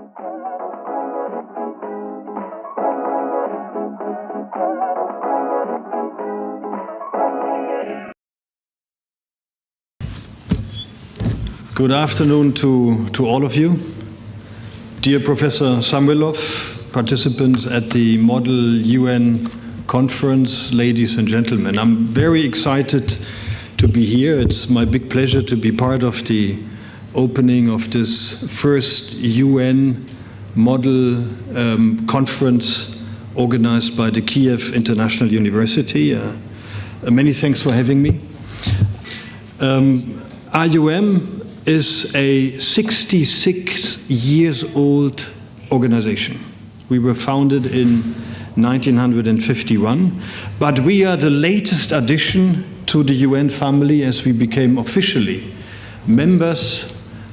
Good afternoon to all of you. Dear Professor Samuilov, participants at the Model UN Conference, ladies and gentlemen. I'm very excited to be here. It's my big pleasure to be part of the opening of this first UN Model Conference organized by the Kiev International University. Many thanks for having me. KyIUMUN is a 66-years-old organization. We were founded in 1951, but we are the latest addition to the UN family as we became officially members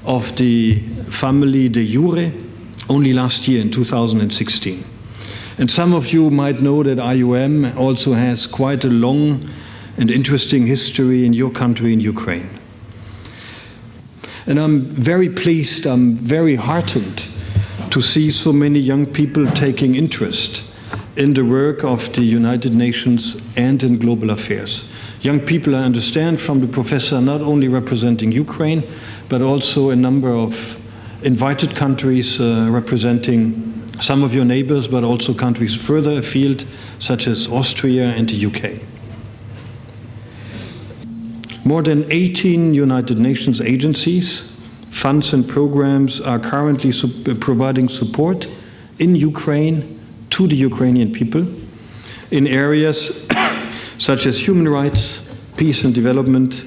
of the family de jure only last year in 2016. And some of you might know that KyIUMUN also has quite a long and interesting history in your country, in Ukraine. And I'm very pleased, I'm very heartened to see so many young people taking interest in the work of the United Nations and in global affairs. Young people, I understand from the professor, not only representing Ukraine, but also a number of invited countries representing some of your neighbors, but also countries further afield, such as Austria and the UK. More than 18 United Nations agencies, funds and programs are currently providing support in Ukraine to the Ukrainian people in areas such as human rights, peace and development,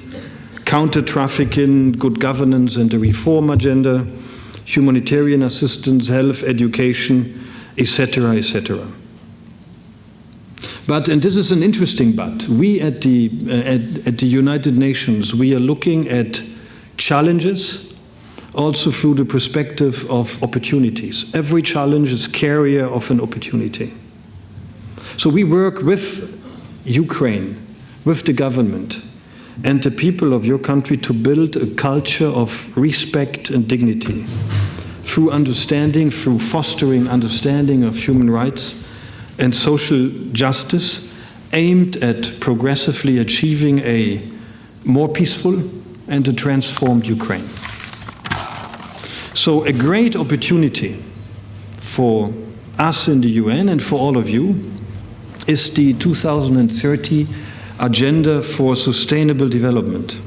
counter-trafficking, good governance and the reform agenda, humanitarian assistance, health, education, etc., etc. But, and this is an interesting but, we at the United Nations, we are looking at challenges also through the perspective of opportunities. Every challenge is carrier of an opportunity. So we work with Ukraine, with the government and the people of your country to build a culture of respect and dignity through understanding, through fostering understanding of human rights and social justice, aimed at progressively achieving a more peaceful and a transformed Ukraine. So a great opportunity for us in the UN and for all of you is the 2030 Agenda for Sustainable Development,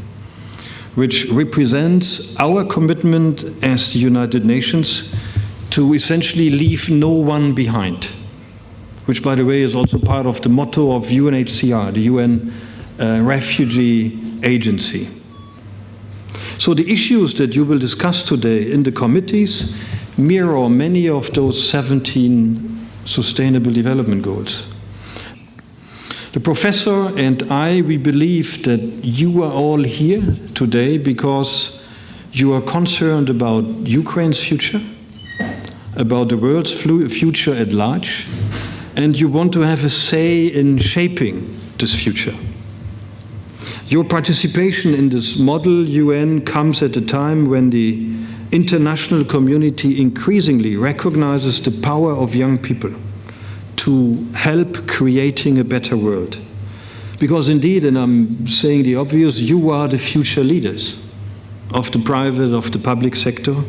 which represents our commitment as the United Nations to essentially leave no one behind, which, by the way, is also part of the motto of UNHCR, the UN Refugee Agency. So the issues that you will discuss today in the committees mirror many of those 17 Sustainable Development Goals. The professor and I, we believe that you are all here today because you are concerned about Ukraine's future, about the world's future at large, and you want to have a say in shaping this future. Your participation in this Model UN comes at a time when the international community increasingly recognizes the power of young people to help creating a better world. Because indeed, and I'm saying the obvious, you are the future leaders of the private, of the public sector.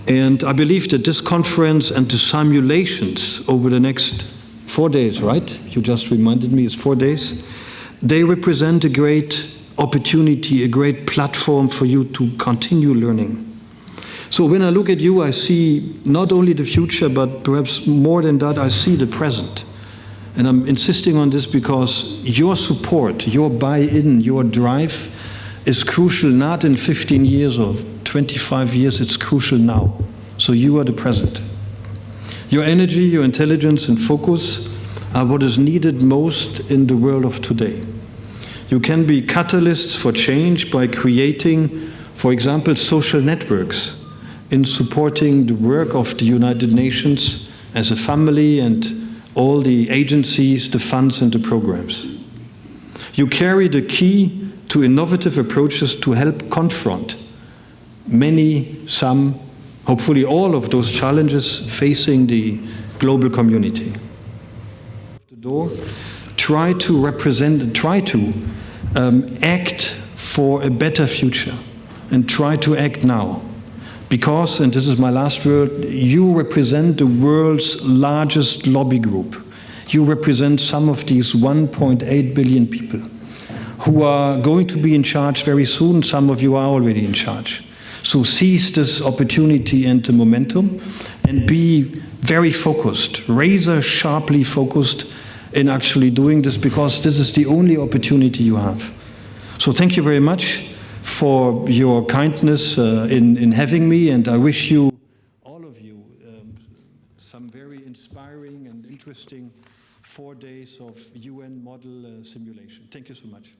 And I believe that this conference and the simulations over the next 4 days, right? You just reminded me, it's 4 days. They represent a great opportunity, a great platform for you to continue learning. So when I look at you, I see not only the future, but perhaps more than that, I see the present. And I'm insisting on this because your support, your buy-in, your drive is crucial not in 15 years or 25 years, it's crucial now. So you are the present. Your energy, your intelligence and focus are what is needed most in the world of today. You can be catalysts for change by creating, for example, social networks in supporting the work of the United Nations as a family and all the agencies, the funds and the programs. You carry the key to innovative approaches to help confront some hopefully all of those challenges facing the global community. Try to represent, try to act for a better future, and try to act now. Because, and this is my last word, you represent the world's largest lobby group. You represent some of these 1.8 billion people who are going to be in charge very soon. Some of you are already in charge. So seize this opportunity and the momentum and be very focused, razor sharply focused in actually doing this, because this is the only opportunity you have. So thank you very much for your kindness in having me, and I wish you, all of you, some very inspiring and interesting 4 days of UN model simulation. Thank you so much.